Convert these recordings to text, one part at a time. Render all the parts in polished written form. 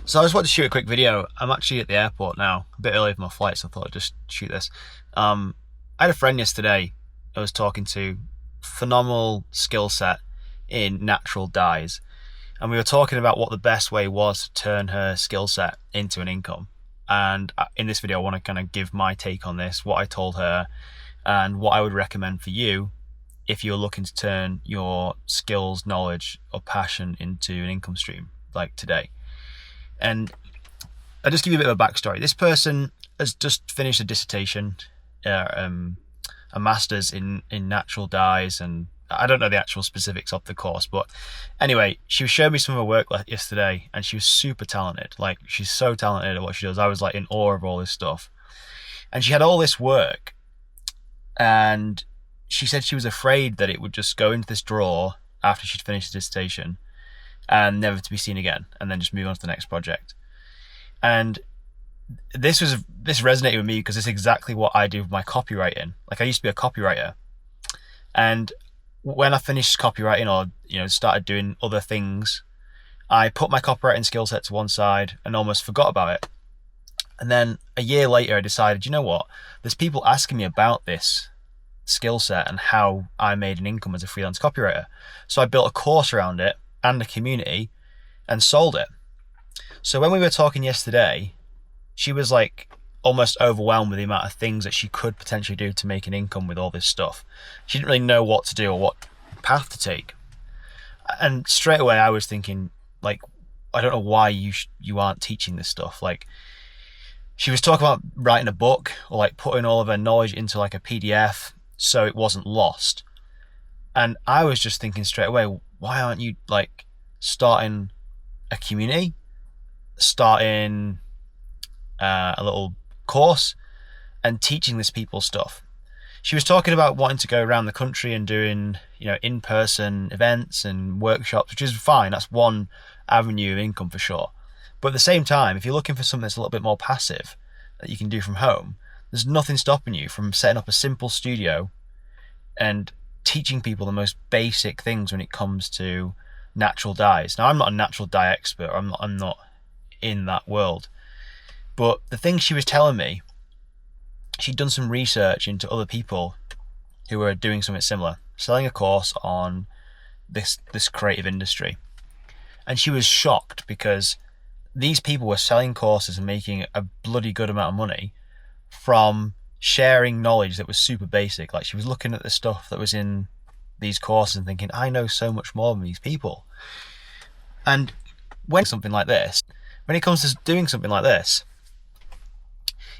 So I just wanted to shoot a quick video. I'm actually at the airport now, a bit early for my flight, so I thought I'd just shoot this. I had a friend yesterday I was talking to, phenomenal skill set in natural dyes. And we were talking about what the best way was to turn her skill set into an income. And in this video, I want to kind of give my take on this, what I told her, and what I would recommend for you if you're looking to turn your skills, knowledge, or passion into an income stream like today. And I'll just give you a bit of a backstory. This person has just finished a dissertation, a master's in natural dyes, and I don't know the actual specifics of the course, but anyway, she was showing me some of her work yesterday, and she was super talented. Like, she's so talented at what she does. I was like in awe of all this stuff. And she had all this work, and she said she was afraid that it would just go into this drawer after she'd finished the dissertation and never to be seen again, and then just move on to the next project. And this resonated with me because it's exactly what I do with my copywriting. Like, I used to be a copywriter, and when I finished copywriting or started doing other things, I put my copywriting skill set to one side and almost forgot about it. And then a year later, I decided, you know what? There's people asking me about this skill set and how I made an income as a freelance copywriter. So I built a course around it and a community and sold it. So when we were talking yesterday, she was like almost overwhelmed with the amount of things that she could potentially do to make an income with all this stuff. She didn't really know what to do or what path to take. And straight away I was thinking, like, I don't know why you aren't teaching this stuff. Like, she was talking about writing a book or like putting all of her knowledge into like a PDF so it wasn't lost. And I was just thinking straight away, why aren't you like starting a community, starting a little course and teaching this people stuff? She was talking about wanting to go around the country and doing, in-person events and workshops, which is fine. That's one avenue of income for sure. But at the same time, if you're looking for something that's a little bit more passive that you can do from home, there's nothing stopping you from setting up a simple studio and teaching people the most basic things when it comes to natural dyes. Now, I'm not a natural dye expert. I'm not in that world. But the thing she was telling me, she'd done some research into other people who were doing something similar, selling a course on this creative industry. And she was shocked because these people were selling courses and making a bloody good amount of money from sharing knowledge that was super basic. Like, she was looking at the stuff that was in these courses and thinking, I know so much more than these people. And when it comes to doing something like this,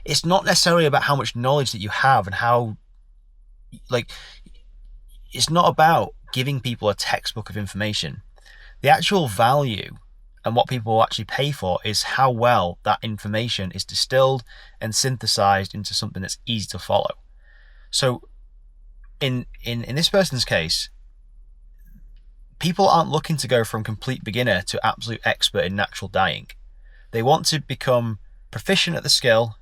it's not necessarily about how much knowledge that you have and how, like, it's not about giving people a textbook of information. The actual value and what people will actually pay for is how well that information is distilled and synthesized into something that's easy to follow. So in this person's case, people aren't looking to go from complete beginner to absolute expert in natural dyeing. They want to become proficient at the skill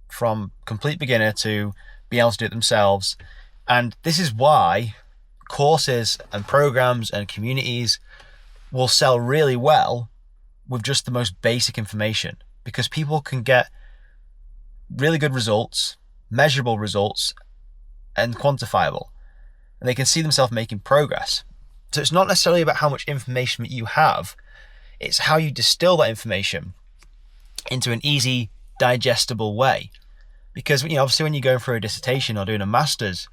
from complete beginner to be able to do it themselves. And this is why courses and programs and communities will sell really well with just the most basic information, because people can get really good results, measurable results, and quantifiable, and they can see themselves making progress. So it's not necessarily about how much information that you have, it's how you distill that information into an easy, digestible way. Because obviously when you're going through a dissertation or doing a master's,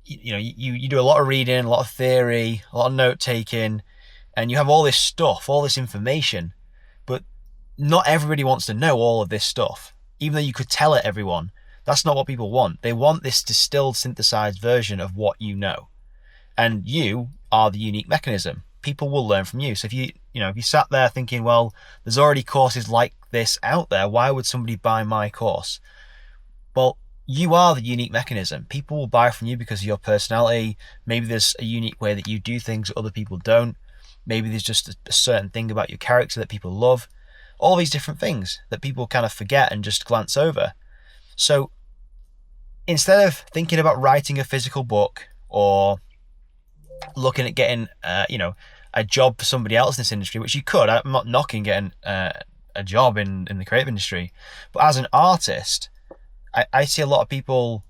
you do a lot of reading, a lot of theory, a lot of note taking, and you have all this stuff, all this information, but not everybody wants to know all of this stuff. Even though you could tell it everyone, that's not what people want. They want this distilled, synthesized version of what you know. And you are the unique mechanism. People will learn from you. So if you sat there thinking, well, there's already courses like this out there, why would somebody buy my course? Well, you are the unique mechanism. People will buy from you because of your personality. Maybe there's a unique way that you do things that other people don't. Maybe there's just a certain thing about your character that people love. All these different things that people kind of forget and just glance over. So instead of thinking about writing a physical book or looking at getting, a job for somebody else in this industry, which you could, I'm not knocking getting a a job in the creative industry. But as an artist, I see a lot of people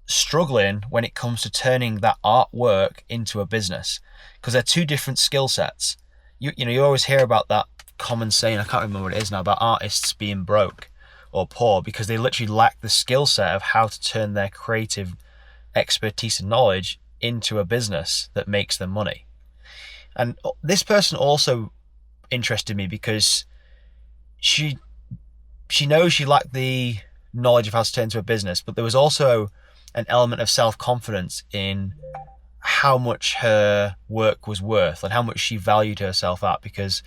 struggling when it comes to turning that artwork into a business, because they're two different skill sets. You always hear about that common saying, I can't remember what it is now, about artists being broke or poor because they literally lack the skill set of how to turn their creative expertise and knowledge into a business that makes them money. And this person also interested me because she knows she lacked the knowledge of how to turn into a business, but there was also an element of self-confidence in how much her work was worth and how much she valued herself at, because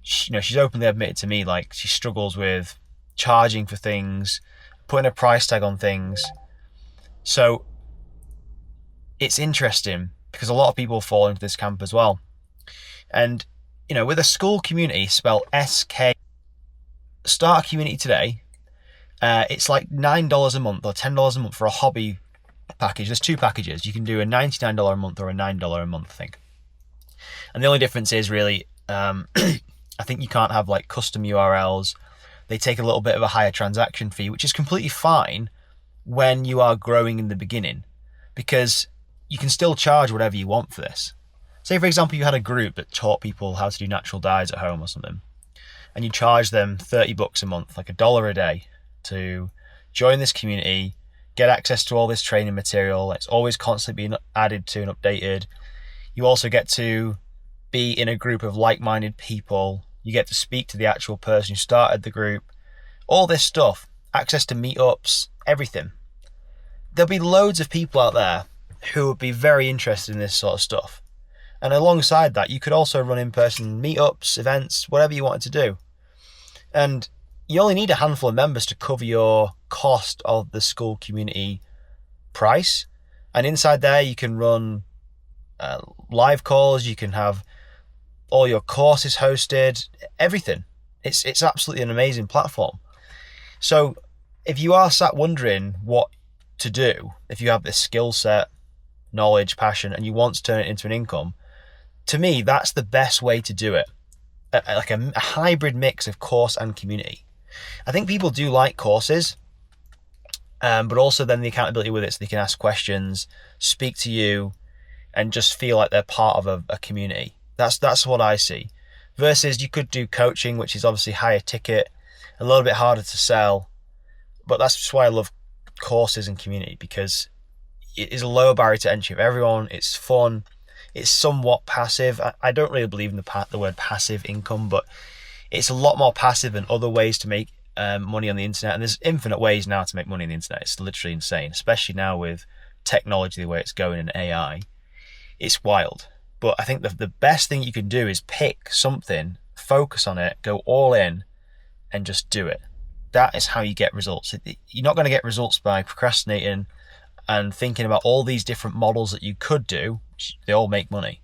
she's openly admitted to me, like, she struggles with charging for things, putting a price tag on things. So it's interesting because a lot of people fall into this camp as well. And with a school community, spelled SK, start a community today. It's like $9 a month or $10 a month for a hobby package. There's two packages. You can do a $99 a month or a $9 a month, I think. And the only difference is really, I think you can't have like custom URLs. They take a little bit of a higher transaction fee, which is completely fine when you are growing in the beginning, because you can still charge whatever you want for this. Say, for example, you had a group that taught people how to do natural dyes at home or something, and you charge them $30 a month, like $1 a day, to join this community, get access to all this training material. It's always constantly being added to and updated. You also get to be in a group of like-minded people. You get to speak to the actual person who started the group. All this stuff, access to meetups, everything. There'll be loads of people out there who would be very interested in this sort of stuff. And alongside that, you could also run in-person meetups, events, whatever you wanted to do. And you only need a handful of members to cover your cost of the school community price. And inside there, you can run live calls. You can have all your courses hosted, everything. It's absolutely an amazing platform. So if you are sat wondering what to do, if you have this skill set, knowledge, passion, and you want to turn it into an income, to me, that's the best way to do it. Like a hybrid mix of course and community. I think people do like courses, but also then the accountability with it, so they can ask questions, speak to you, and just feel like they're part of a community. That's what I see. Versus you could do coaching, which is obviously higher ticket, a little bit harder to sell, but that's just why I love courses and community, because it is a lower barrier to entry for everyone. It's fun. It's somewhat passive. I don't really believe in the word passive income, but it's a lot more passive than other ways to make money on the internet. And there's infinite ways now to make money on the internet. It's literally insane, especially now with technology the way it's going in AI. It's wild. But I think the best thing you can do is pick something, focus on it, go all in, and just do it. That is how you get results. You're not going to get results by procrastinating and thinking about all these different models that you could do. They all make money.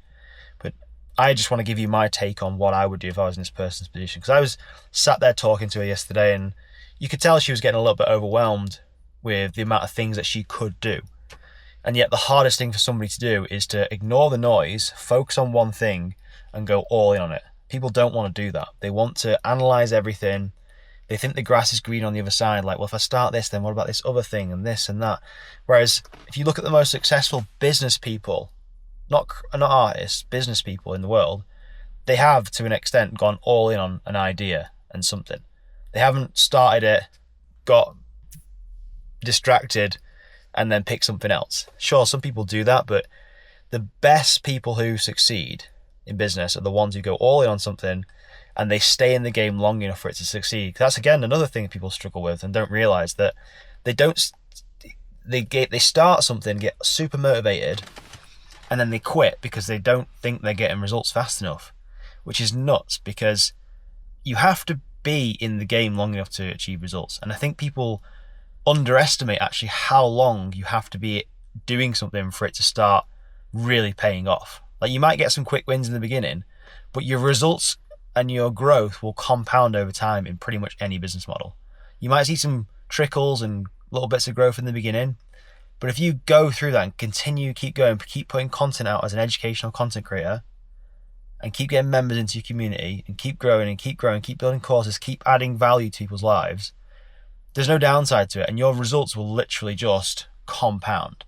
But I just want to give you my take on what I would do if I was in this person's position. Because I was sat there talking to her yesterday, and you could tell she was getting a little bit overwhelmed with the amount of things that she could do. And yet the hardest thing for somebody to do is to ignore the noise, focus on one thing, and go all in on it. People don't want to do that. They want to analyze everything. They think the grass is green on the other side. Like, well, if I start this, then what about this other thing and this and that? Whereas if you look at the most successful business people, not artists, business people in the world, they have, to an extent, gone all in on an idea and something. They haven't started it, got distracted, and then pick something else. Sure, some people do that, but the best people who succeed in business are the ones who go all in on something and they stay in the game long enough for it to succeed. That's, again, another thing people struggle with and don't realize, that they start something, get super motivated, and then they quit because they don't think they're getting results fast enough, which is nuts, because you have to be in the game long enough to achieve results. And I think people underestimate actually how long you have to be doing something for it to start really paying off. Like, you might get some quick wins in the beginning, but your results and your growth will compound over time in pretty much any business model. You might see some trickles and little bits of growth in the beginning, but if you go through that and keep going, keep putting content out as an educational content creator, and keep getting members into your community and keep growing, keep building courses, keep adding value to people's lives, there's no downside to it, and your results will literally just compound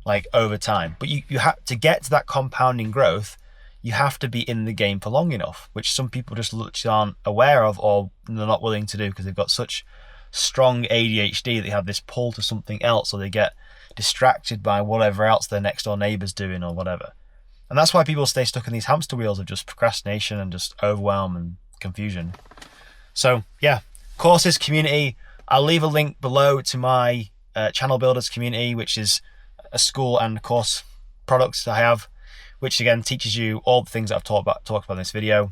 like over time. But you have to get to that compounding growth. You have to be in the game for long enough, which some people just literally aren't aware of, or they're not willing to do because they've got such strong ADHD that they have this pull to something else, or they get distracted by whatever else their next door neighbour's doing or whatever. And that's why people stay stuck in these hamster wheels of just procrastination and just overwhelm and confusion. So yeah, courses, community. I'll leave a link below to my Channel Builders community, which is a school and course products that I have, which again teaches you all the things that I've talked about in this video.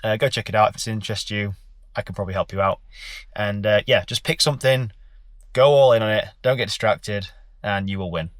Go check it out if it's interests you. I can probably help you out. And yeah, just pick something, go all in on it, don't get distracted, and you will win.